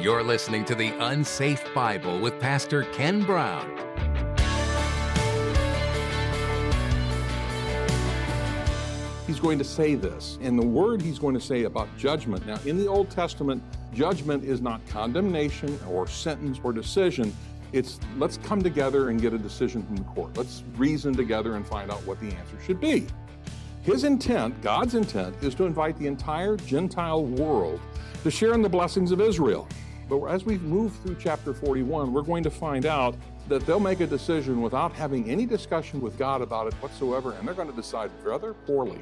You're listening to the UnSafe Bible with Pastor Ken Brown. He's going to say this, and the word he's going to say about judgment. Now, in the Old Testament, judgment is not condemnation or sentence or decision. It's let's come together and get a decision from the court. Let's reason together and find out what the answer should be. His intent, God's intent, is to invite the entire Gentile world to share in the blessings of Israel. But as we move through chapter 41, we're going to find out that they'll make a decision without having any discussion with God about it whatsoever, and they're going to decide rather poorly.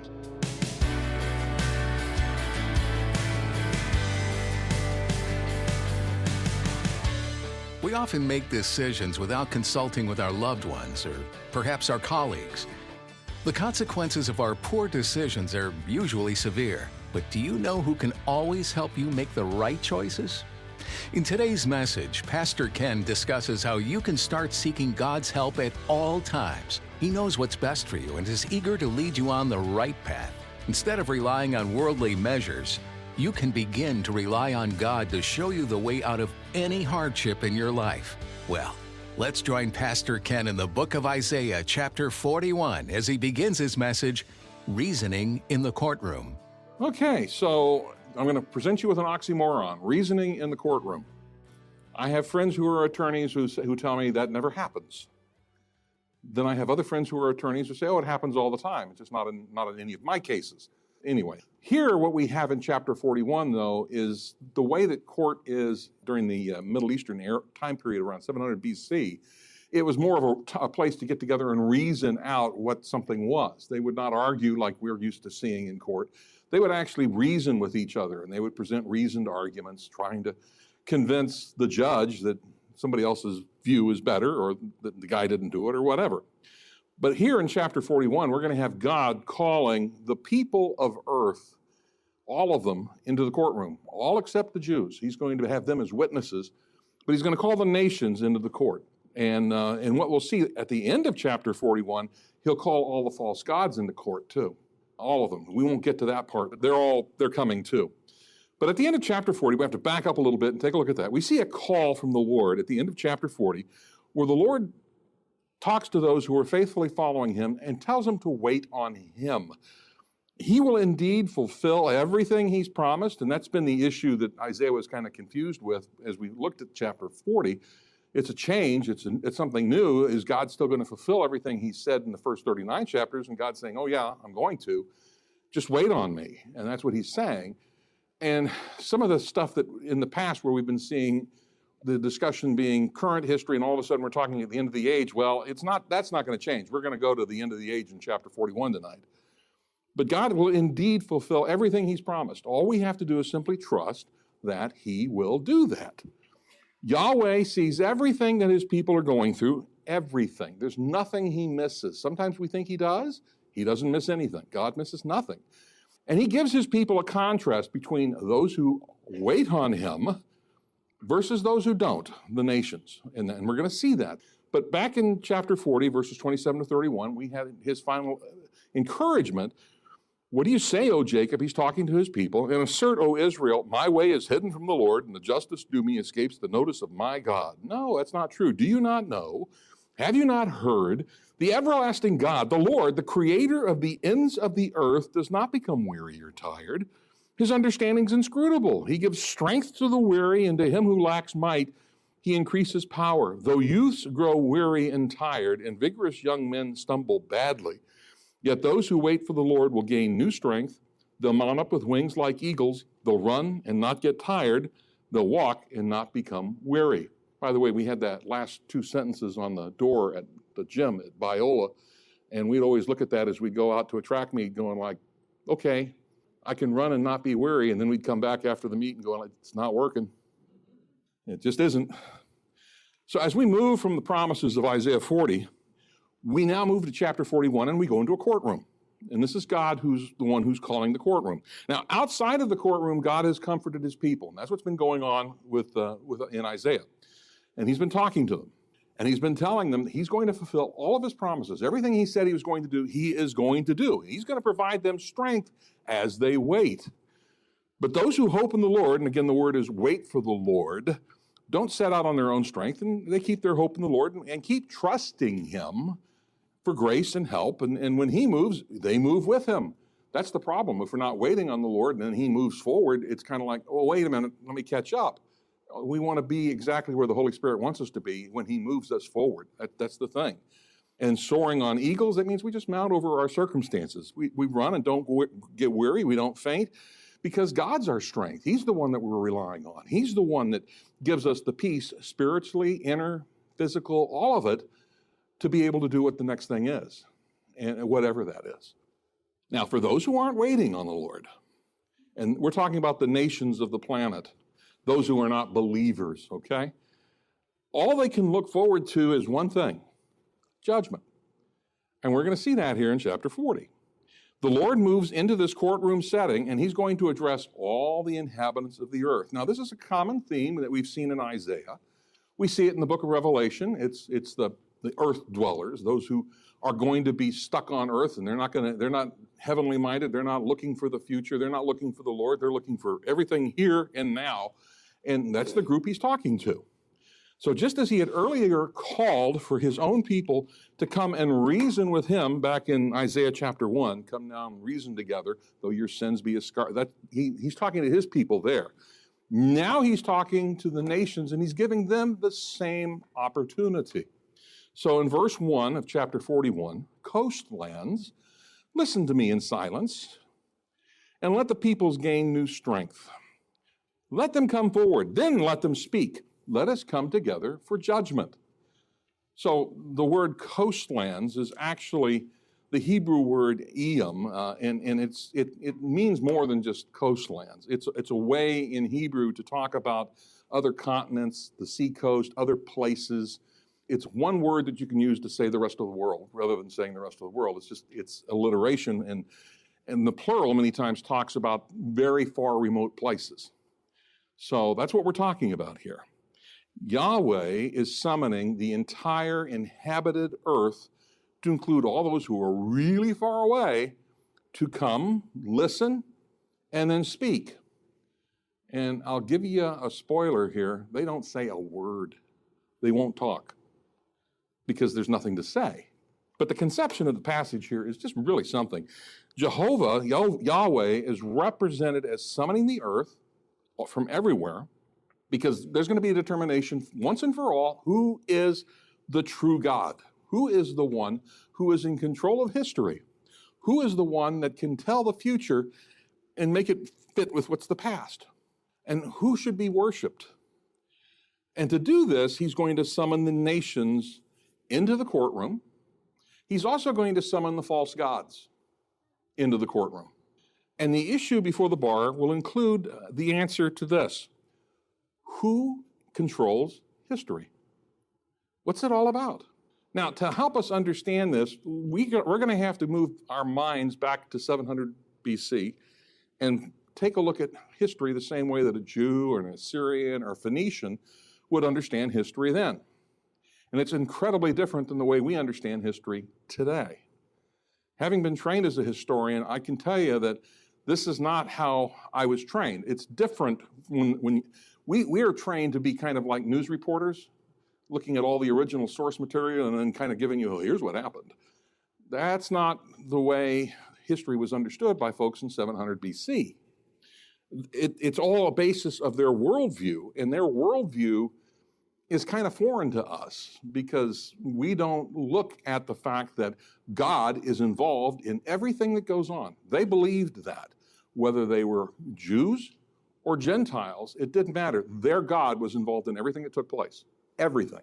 We often make decisions without consulting with our loved ones or perhaps our colleagues. The consequences of our poor decisions are usually severe, but do you know who can always help you make the right choices? In today's message, Pastor Ken discusses how you can start seeking God's help at all times. He knows what's best for you and is eager to lead you on the right path. Instead of relying on worldly measures, you can begin to rely on God to show you the way out of any hardship in your life. Well, let's join Pastor Ken in the book of Isaiah, chapter 41, as he begins his message, Reasoning in the Courtroom. Okay, so I'm going to present you with an oxymoron, reasoning in the courtroom. I have friends who are attorneys who tell me that never happens. Then I have other friends who are attorneys who say, oh, it happens all the time. It's just not in any of my cases. Anyway, here what we have in chapter 41, though, is the way that court is during the Middle Eastern time period around 700 BC. It was more of a place to get together and reason out what something was. They would not argue like we're used to seeing in court. They would actually reason with each other, and they would present reasoned arguments, trying to convince the judge that somebody else's view is better, or that the guy didn't do it, or whatever. But here in chapter 41, we're going to have God calling the people of earth, all of them, into the courtroom, all except the Jews. He's going to have them as witnesses, but he's going to call the nations into the court. And what we'll see at the end of chapter 41, he'll call all the false gods into court too. All of them. We won't get to that part, but they're coming too. But at the end of chapter 40, we have to back up a little bit and take a look at that. We see a call from the Lord at the end of chapter 40, where the Lord talks to those who are faithfully following him and tells them to wait on him. He will indeed fulfill everything he's promised, and that's been the issue that Isaiah was kind of confused with as we looked at chapter 40. It's a change, it's something new. Is God still going to fulfill everything he said in the first 39 chapters? And God's saying, oh yeah, I'm going to. Just wait on me. And that's what he's saying. And some of the stuff that in the past where we've been seeing the discussion being current history and all of a sudden we're talking at the end of the age, well, that's not going to change. We're going to go to the end of the age in chapter 41 tonight. But God will indeed fulfill everything he's promised. All we have to do is simply trust that he will do that. Yahweh sees everything that his people are going through, everything. There's nothing he misses. Sometimes we think he does. He doesn't miss anything. God misses nothing. And he gives his people a contrast between those who wait on him versus those who don't, the nations. And we're going to see that. But back in chapter 40, verses 27 to 31, we had his final encouragement. What do you say, O Jacob? He's talking to his people. And assert, O Israel, my way is hidden from the Lord, and the justice due me escapes the notice of my God. No, that's not true. Do you not know? Have you not heard? The everlasting God, the Lord, the creator of the ends of the earth, does not become weary or tired. His understanding's inscrutable. He gives strength to the weary, and to him who lacks might, he increases power. Though youths grow weary and tired, and vigorous young men stumble badly, yet those who wait for the Lord will gain new strength. They'll mount up with wings like eagles. They'll run and not get tired. They'll walk and not become weary. By the way, we had that last two sentences on the door at the gym at Biola, and we'd always look at that as we go out to a track meet going like, okay, I can run and not be weary, and then we'd come back after the meet and go like, it's not working. It just isn't. So as we move from the promises of Isaiah 40, we now move to chapter 41 and we go into a courtroom. And this is God who's the one who's calling the courtroom. Now, outside of the courtroom, God has comforted his people. And that's what's been going on in Isaiah. And he's been talking to them. And he's been telling them that he's going to fulfill all of his promises. Everything he said he was going to do, he is going to do. He's going to provide them strength as they wait. But those who hope in the Lord, and again the word is wait for the Lord, don't set out on their own strength, and they keep their hope in the Lord and keep trusting him for grace and help. And when he moves, they move with him. That's the problem. If we're not waiting on the Lord and then he moves forward, it's kind of like, oh, wait a minute, let me catch up. We want to be exactly where the Holy Spirit wants us to be when he moves us forward. That's the thing. And soaring on eagles, that means we just mount over our circumstances. We run and don't get weary. We don't faint because God's our strength. He's the one that we're relying on. He's the one that gives us the peace spiritually, inner, physical, all of it, to be able to do what the next thing is, and whatever that is. Now, for those who aren't waiting on the Lord, and we're talking about the nations of the planet, those who are not believers, okay? All they can look forward to is one thing, judgment. And we're going to see that here in chapter 40. The Lord moves into this courtroom setting, and he's going to address all the inhabitants of the earth. Now, this is a common theme that we've seen in Isaiah. We see it in the book of Revelation. It's the earth dwellers, those who are going to be stuck on earth, and they're not heavenly minded. They're not looking for the future. They're not looking for the Lord. They're looking for everything here and now. And that's the group he's talking to. So just as he had earlier called for his own people to come and reason with him back in Isaiah chapter 1, come now and reason together, though your sins be as scarlet. He's talking to his people there. Now he's talking to the nations, and he's giving them the same opportunity. So in verse 1 of chapter 41, coastlands, listen to me in silence, and let the peoples gain new strength. Let them come forward, then let them speak. Let us come together for judgment. So the word coastlands is actually the Hebrew word iyam, and it means more than just coastlands. It's a way in Hebrew to talk about other continents, the seacoast, other places. It's one word that you can use to say the rest of the world rather than saying the rest of the world. It's alliteration, and the plural many times talks about very far remote places. So that's what we're talking about here. Yahweh is summoning the entire inhabited earth to include all those who are really far away to come, listen, and then speak. And I'll give you a spoiler here. They don't say a word. They won't talk because there's nothing to say. But the conception of the passage here is just really something. Jehovah, Yahweh, is represented as summoning the earth from everywhere, because there's going to be a determination once and for all, who is the true God? Who is the one who is in control of history? Who is the one that can tell the future and make it fit with what's the past? And who should be worshiped? And to do this, he's going to summon the nations into the courtroom. He's also going to summon the false gods into the courtroom. And the issue before the bar will include the answer to this. Who controls history? What's it all about? Now, to help us understand this, we're going to have to move our minds back to 700 BC and take a look at history the same way that a Jew or an Assyrian or a Phoenician would understand history then. And it's incredibly different than the way we understand history today. Having been trained as a historian, I can tell you that this is not how I was trained. It's different when we are trained to be kind of like news reporters, looking at all the original source material and then kind of giving you, oh, here's what happened. That's not the way history was understood by folks in 700 BC. It's all a basis of their worldview, and their worldview is kind of foreign to us because we don't look at the fact that God is involved in everything that goes on. They believed that, whether they were Jews or Gentiles, it didn't matter. Their God was involved in everything that took place, everything.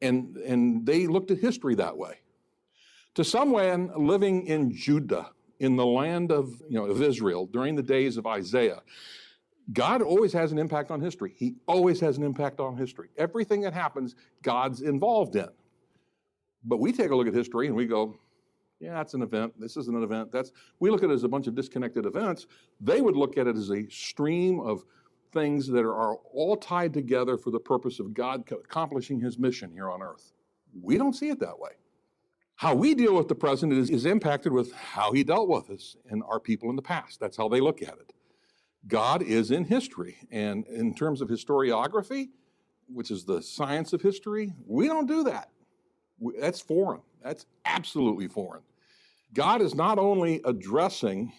And they looked at history that way. To someone living in Judah, in the land of Israel during the days of Isaiah, God always has an impact on history. He always has an impact on history. Everything that happens, God's involved in. But we take a look at history and we go, yeah, that's an event. This isn't an event. We look at it as a bunch of disconnected events. They would look at it as a stream of things that are all tied together for the purpose of God accomplishing his mission here on earth. We don't see it that way. How we deal with the present is impacted with how he dealt with us and our people in the past. That's how they look at it. God is in history. And in terms of historiography, which is the science of history, we don't do that. That's foreign. That's absolutely foreign. God is not only addressing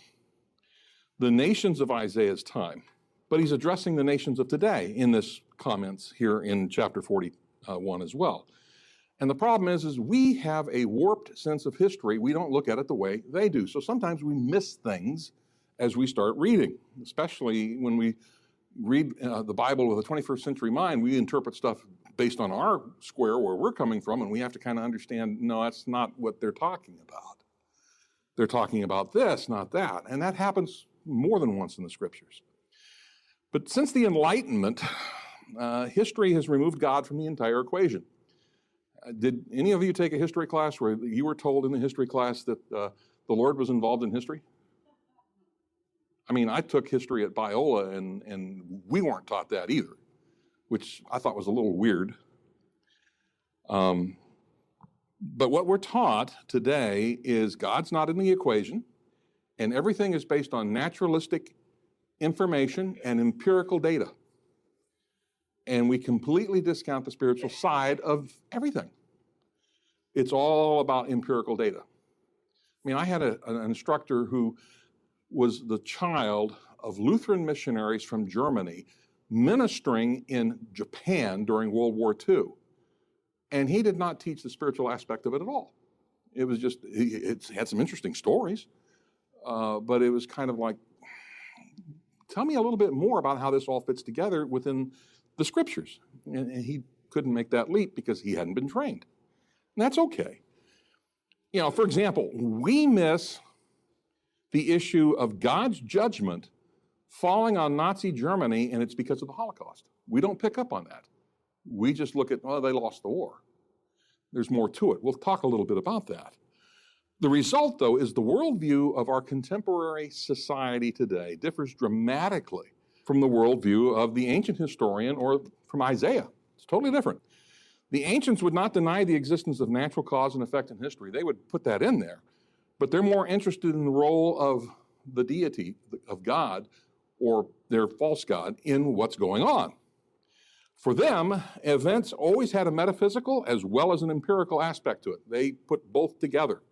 the nations of Isaiah's time, but he's addressing the nations of today in this comments here in chapter 41 as well. And the problem is we have a warped sense of history. We don't look at it the way they do. So sometimes we miss things as we start reading, especially when we read the Bible with a 21st century mind. We interpret stuff based on our square where we're coming from, and we have to kind of understand, no, that's not what they're talking about. They're talking about this, not that. And that happens more than once in the scriptures. But since the Enlightenment, history has removed God from the entire equation. Did any of you take a history class where you were told in the history class that the Lord was involved in history? I mean, I took history at Biola, and we weren't taught that either, which I thought was a little weird. But what we're taught today is God's not in the equation, and everything is based on naturalistic information and empirical data. And we completely discount the spiritual side of everything. It's all about empirical data. I mean, I had an instructor who was the child of Lutheran missionaries from Germany ministering in Japan during World War II. And he did not teach the spiritual aspect of it at all. It was just, it had some interesting stories, but it was kind of like, tell me a little bit more about how this all fits together within the scriptures. And he couldn't make that leap because he hadn't been trained. And that's okay. You know, for example, we miss the issue of God's judgment falling on Nazi Germany, and it's because of the Holocaust. We don't pick up on that. We just look at, well, they lost the war. There's more to it. We'll talk a little bit about that. The result, though, is the worldview of our contemporary society today differs dramatically from the worldview of the ancient historian or from Isaiah. It's totally different. The ancients would not deny the existence of natural cause and effect in history. They would put that in there. But they're more interested in the role of the deity, of God, or their false god, in what's going on. For them, events always had a metaphysical as well as an empirical aspect to it. They put both together.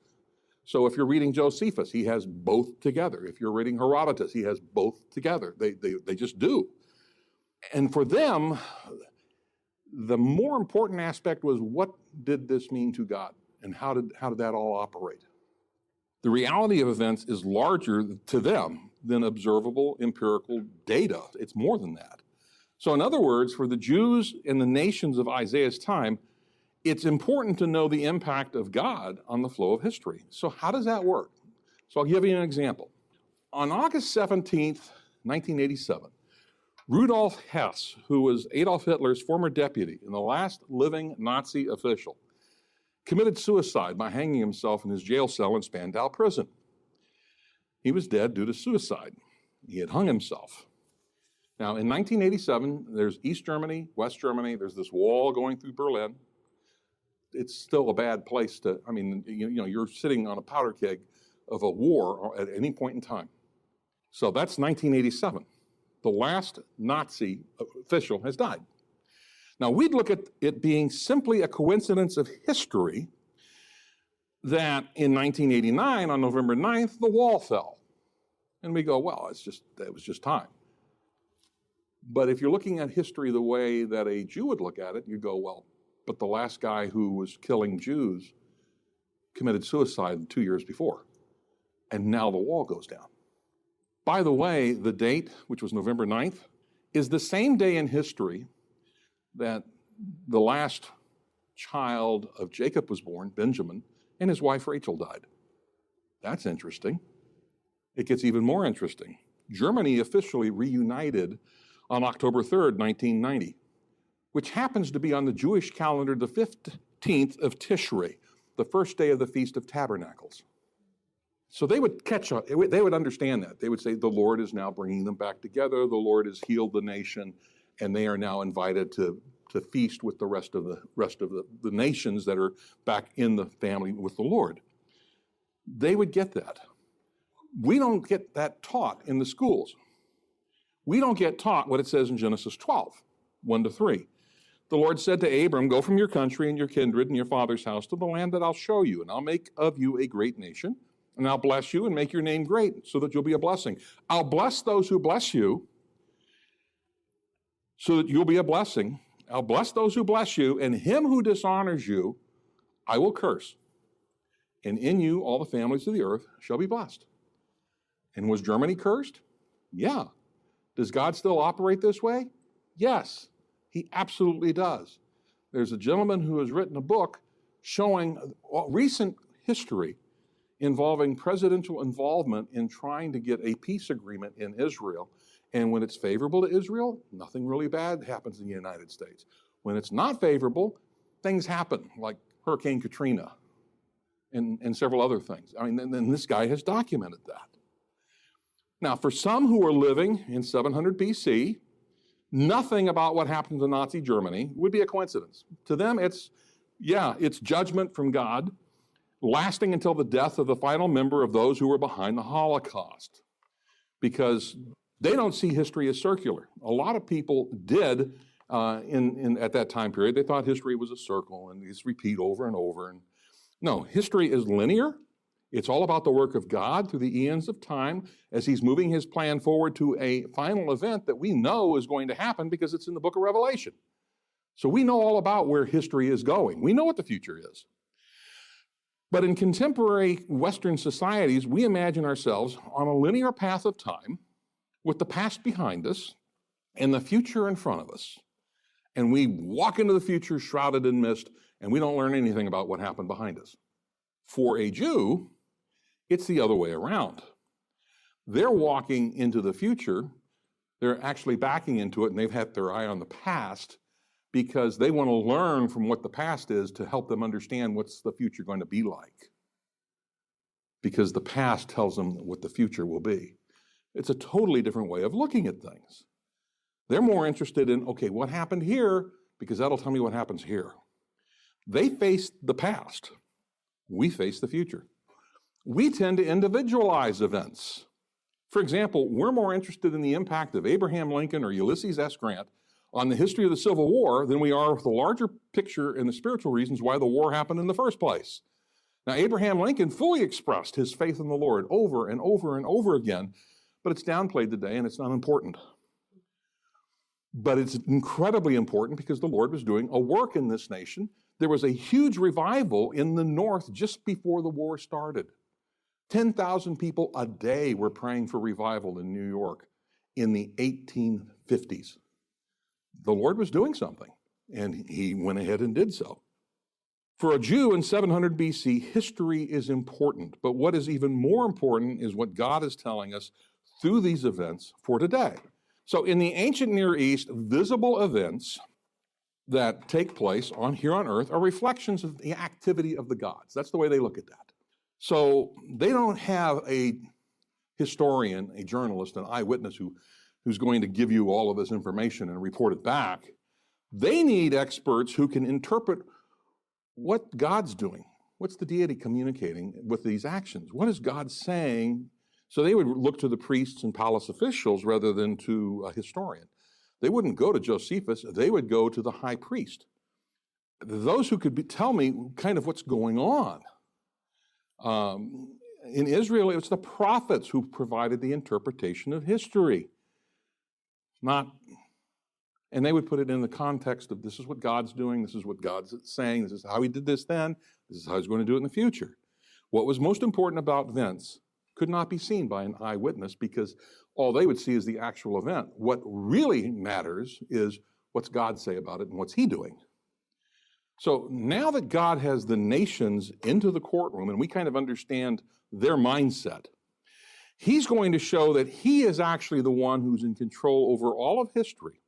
So if you're reading Josephus, he has both together. If you're reading Herodotus, he has both together. They just do. And for them, the more important aspect was, what did this mean to God? And how did that all operate? The reality of events is larger to them than observable empirical data. It's more than that. So in other words, for the Jews and the nations of Isaiah's time, it's important to know the impact of God on the flow of history. So how does that work? So I'll give you an example. On August 17th, 1987, Rudolf Hess, who was Adolf Hitler's former deputy and the last living Nazi official, committed suicide by hanging himself in his jail cell in Spandau prison. He was dead due to suicide. He had hung himself. Now, in 1987, there's East Germany, West Germany, there's this wall going through Berlin. It's still a bad place to, I mean, you know, you're sitting on a powder keg of a war at any point in time. So that's 1987. The last Nazi official has died. Now, we'd look at it being simply a coincidence of history that in 1989, on November 9th, the wall fell. And we go, well, it was just time. But if you're looking at history the way that a Jew would look at it, you go, well, but the last guy who was killing Jews committed suicide 2 years before, and now the wall goes down. By the way, the date, which was November 9th, is the same day in history that the last child of Jacob was born, Benjamin, and his wife Rachel died. That's interesting. It gets even more interesting. Germany officially reunited on October 3rd, 1990, which happens to be on the Jewish calendar the 15th of Tishrei, the first day of the Feast of Tabernacles. So they would catch on, they would understand that. They would say, the Lord is now bringing them back together, the Lord has healed the nation, and they are now invited to feast with the rest of the nations that are back in the family with the Lord. They would get that. We don't get that taught in the schools. We don't get taught what it says in Genesis 12, 1-3. The Lord said to Abram, go from your country and your kindred and your father's house to the land that I'll show you, and I'll make of you a great nation, and I'll bless you and make your name great so that you'll be a blessing. I'll bless those who bless you so that you'll be a blessing. I'll bless those who bless you, and him who dishonors you, I will curse. And in you, all the families of the earth shall be blessed. And was Germany cursed? Yeah. Does God still operate this way? Yes, he absolutely does. There's a gentleman who has written a book showing recent history involving presidential involvement in trying to get a peace agreement in Israel. And when it's favorable to Israel, nothing really bad happens in the United States. When it's not favorable, things happen, like Hurricane Katrina and several other things. I mean, and this guy has documented that. Now, for some who are living in 700 BC, nothing about what happened to Nazi Germany would be a coincidence. To them, it's judgment from God, lasting until the death of the final member of those who were behind the Holocaust, because they don't see history as circular. A lot of people did at that time period. They thought history was a circle and it's repeat over and over. And no, history is linear. It's all about the work of God through the eons of time as he's moving his plan forward to a final event that we know is going to happen because it's in the book of Revelation. So we know all about where history is going. We know what the future is. But in contemporary Western societies, we imagine ourselves on a linear path of time with the past behind us and the future in front of us. And we walk into the future shrouded in mist, and we don't learn anything about what happened behind us. For a Jew, it's the other way around. They're walking into the future, they're actually backing into it, and they've had their eye on the past because they want to learn from what the past is to help them understand what's the future going to be like. Because the past tells them what the future will be. It's a totally different way of looking at things. They're more interested in, okay, what happened here? Because that'll tell me what happens here. They face the past. We face the future. We tend to individualize events. For example, we're more interested in the impact of Abraham Lincoln or Ulysses S. Grant on the history of the Civil War than we are with the larger picture and the spiritual reasons why the war happened in the first place. Now, Abraham Lincoln fully expressed his faith in the Lord over and over and over again, but it's downplayed today and it's not important. But it's incredibly important because the Lord was doing a work in this nation. There was a huge revival in the North just before the war started. 10,000 people a day were praying for revival in New York in the 1850s. The Lord was doing something, and he went ahead and did so. For a Jew in 700 BC, history is important, but what is even more important is what God is telling us through these events for today. So in the ancient Near East, visible events that take place here on earth are reflections of the activity of the gods. That's the way they look at that. So they don't have a historian, a journalist, an eyewitness who's going to give you all of this information and report it back. They need experts who can interpret what God's doing. What's the deity communicating with these actions? What is God saying? So they would look to the priests and palace officials rather than to a historian. They wouldn't go to Josephus, they would go to the high priest. Those who could tell me kind of what's going on. In Israel, it was the prophets who provided the interpretation of history. And they would put it in the context of this is what God's doing, this is what God's saying, this is how he did this then, this is how he's going to do it in the future. What was most important about events could not be seen by an eyewitness because all they would see is the actual event. What really matters is what's God say about it and what's he doing. So now that God has the nations into the courtroom and we kind of understand their mindset, he's going to show that he is actually the one who's in control over all of history.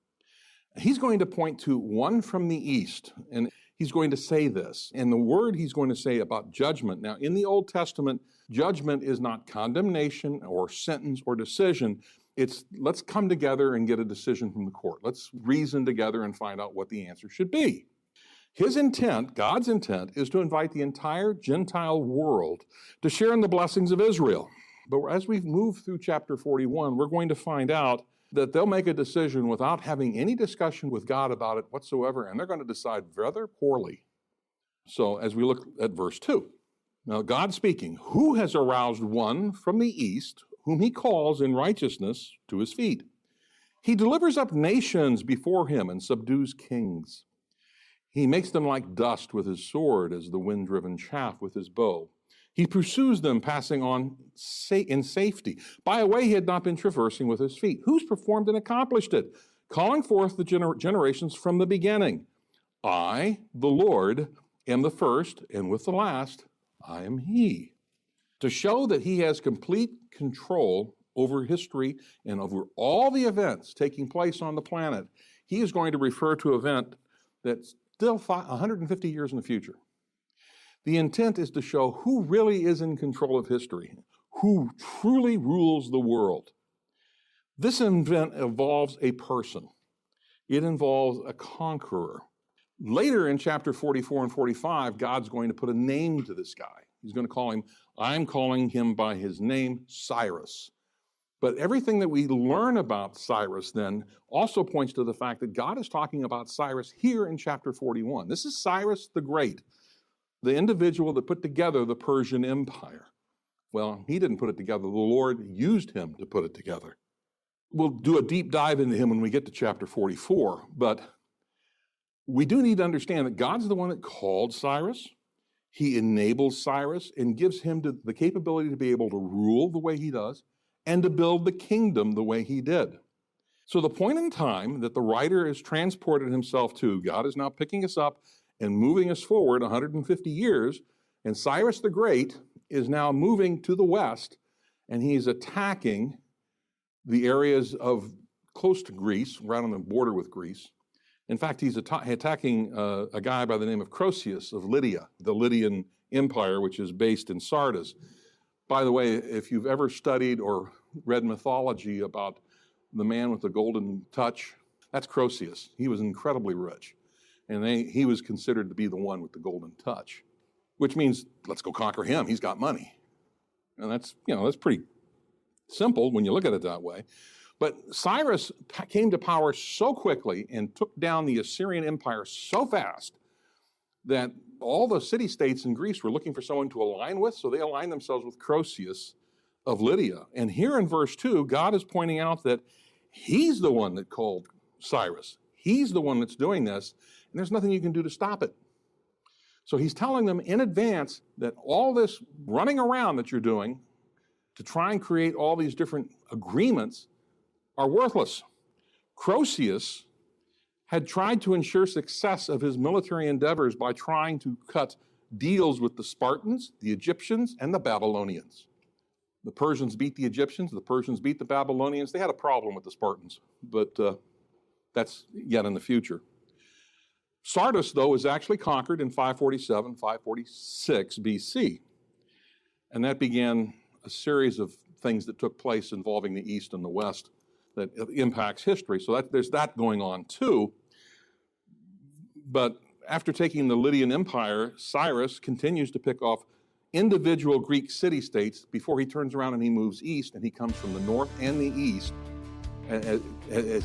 He's going to point to one from the east, and he's going to say this. And the word he's going to say about judgment. Now, in the Old Testament, judgment is not condemnation or sentence or decision. It's let's come together and get a decision from the court. Let's reason together and find out what the answer should be. His intent, God's intent, is to invite the entire Gentile world to share in the blessings of Israel. But as we move through chapter 41, we're going to find out that they'll make a decision without having any discussion with God about it whatsoever, and they're going to decide rather poorly. So as we look at verse 2, now God speaking, who has aroused one from the east, whom he calls in righteousness to his feet? He delivers up nations before him and subdues kings. He makes them like dust with his sword, as the wind-driven chaff with his bow. He pursues them, passing on in safety, by a way he had not been traversing with his feet. Who's performed and accomplished it, calling forth the generations from the beginning? I, the Lord, am the first, and with the last, I am he. To show that he has complete control over history and over all the events taking place on the planet, he is going to refer to an event that's still 150 years in the future. The intent is to show who really is in control of history, who truly rules the world. This event involves a person. It involves a conqueror. Later in chapter 44 and 45, God's going to put a name to this guy. He's going to call him, I'm calling him by his name, Cyrus. But everything that we learn about Cyrus then also points to the fact that God is talking about Cyrus here in chapter 41. This is Cyrus the Great, the individual that put together the Persian Empire. Well, he didn't put it together. The Lord used him to put it together. We'll do a deep dive into him when we get to chapter 44, but we do need to understand that God's the one that called Cyrus. He enables Cyrus and gives him the capability to be able to rule the way he does and to build the kingdom the way he did. So the point in time that the writer has transported himself to, God is now picking us up and moving us forward 150 years, and Cyrus the Great is now moving to the west, and he's attacking the areas of close to Greece, right on the border with Greece. In fact, he's attacking a guy by the name of Croesus of Lydia, the Lydian Empire, which is based in Sardis. By the way, if you've ever studied or read mythology about the man with the golden touch, that's Croesus. He was incredibly rich. And he was considered to be the one with the golden touch, which means let's go conquer him. He's got money. And that's pretty simple when you look at it that way. But Cyrus came to power so quickly and took down the Assyrian Empire so fast that all the city-states in Greece were looking for someone to align with, so they aligned themselves with Croesus of Lydia. And here in verse 2, God is pointing out that he's the one that called Cyrus. He's the one that's doing this, and there's nothing you can do to stop it. So he's telling them in advance that all this running around that you're doing to try and create all these different agreements are worthless. Croesus had tried to ensure success of his military endeavors by trying to cut deals with the Spartans, the Egyptians, and the Babylonians. The Persians beat the Egyptians, the Persians beat the Babylonians. They had a problem with the Spartans, but that's yet in the future. Sardis, though, was actually conquered in 547, 546 BC. And that began a series of things that took place involving the East and the West that impacts history. So there's that going on too. But after taking the Lydian Empire, Cyrus continues to pick off individual Greek city-states before he turns around and he moves east, and he comes from the north and the east as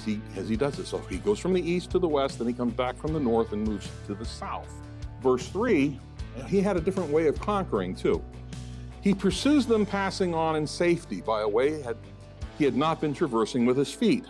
he does this. So he goes from the east to the west, then he comes back from the north and moves to the south. Verse 3, he had a different way of conquering too. He pursues them, passing on in safety by a way he had not been traversing with his feet.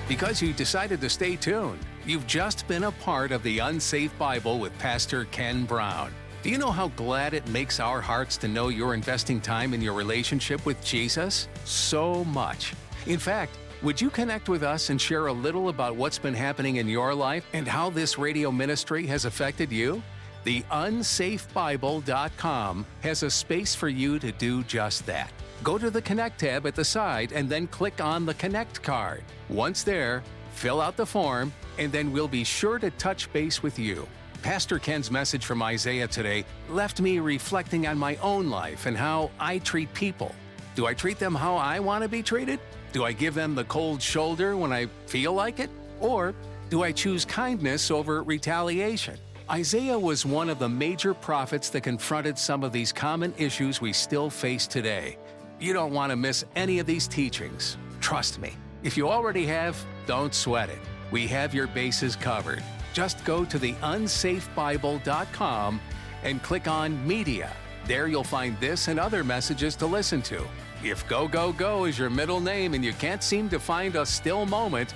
Because you decided to stay tuned, you've just been a part of the UnSafe Bible with Pastor Ken Brown. Do you know how glad it makes our hearts to know you're investing time in your relationship with Jesus? So much. In fact, would you connect with us and share a little about what's been happening in your life and how this radio ministry has affected you? The unsafebible.com has a space for you to do just that. Go to the Connect tab at the side and then click on the Connect card. Once there, fill out the form, and then we'll be sure to touch base with you. Pastor Ken's message from Isaiah today left me reflecting on my own life and how I treat people. Do I treat them how I want to be treated? Do I give them the cold shoulder when I feel like it? Or do I choose kindness over retaliation? Isaiah was one of the major prophets that confronted some of these common issues we still face today. You don't want to miss any of these teachings. Trust me. If you already have, don't sweat it. We have your bases covered. Just go to the unsafebible.com and click on Media. There you'll find this and other messages to listen to. If Go Go Go is your middle name and you can't seem to find a still moment,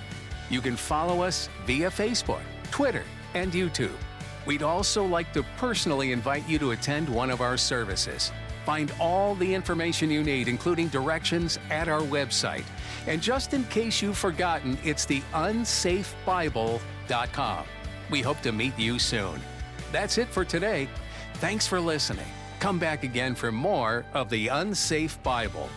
you can follow us via Facebook, Twitter, and YouTube. We'd also like to personally invite you to attend one of our services. Find all the information you need, including directions, at our website. And just in case you've forgotten, it's the unsafebible.com. We hope to meet you soon. That's it for today. Thanks for listening. Come back again for more of the Unsafe Bible.